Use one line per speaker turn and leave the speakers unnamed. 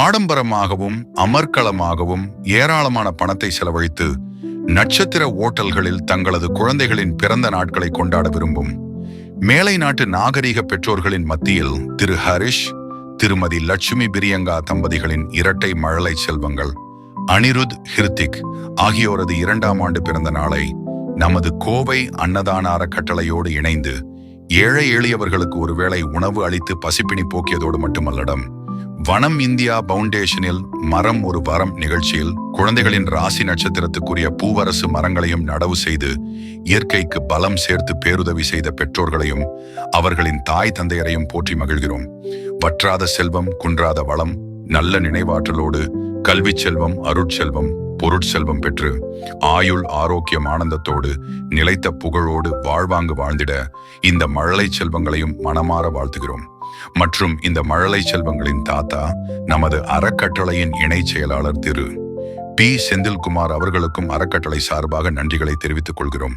ஆடம்பரமாகவும் அமர்க்களமாகவும் ஏராளமான பணத்தை செலவழித்து நட்சத்திர ஓட்டல்களில் தங்களது குழந்தைகளின் பிறந்த நாட்களை கொண்டாட விரும்பும் மேலை நாட்டு நாகரீக பெற்றோர்களின் மத்தியில் திரு ஹரிஷ், திருமதி லட்சுமி பிரியங்கா தம்பதிகளின் இரட்டை மழலை செல்வங்கள் அனிருத், ஹிருத்திக் ஆகியோரது 2ஆம் ஆண்டு பிறந்த நாளை நமது கோவை அன்னதான அறக்கட்டளையோடு இணைந்து ஏழை எளியவர்களுக்கு ஒருவேளை உணவு அளித்து பசிப்பினி போக்கியதோடு மட்டுமல்லடம், வனம் இந்தியா பவுண்டேஷனில் மரம் ஒரு வரம் நிகழ்ச்சியில் குழந்தைகளின் ராசி நட்சத்திரத்துக்குரிய பூவரசு மரங்களையும் நடவு செய்து இயற்கைக்கு பலம் சேர்த்து பேருதவி செய்த பெற்றோர்களையும் அவர்களின் தாய் தந்தையரையும் போற்றி மகிழ்கிறோம். வற்றாத செல்வம், குன்றாத வளம், நல்ல நினைவாற்றலோடு கல்வி செல்வம், அருட்செல்வம், பொருட்செல்வம் பெற்று ஆயுள் ஆரோக்கியம் ஆனந்தத்தோடு நிலைத்த புகழோடு வாழ்வாங்கு வாழ்ந்திட இந்த மழலை செல்வங்களையும் மனமாற வாழ்த்துகிறோம். மற்றும் இந்த மழலை செல்வங்களின் தாத்தா நமது அறக்கட்டளையின் இணை செயலாளர் திரு பி. செந்தில்குமார் அவர்களுக்கும் அறக்கட்டளை சார்பாக நன்றிகளை தெரிவித்துக் கொள்கிறோம்.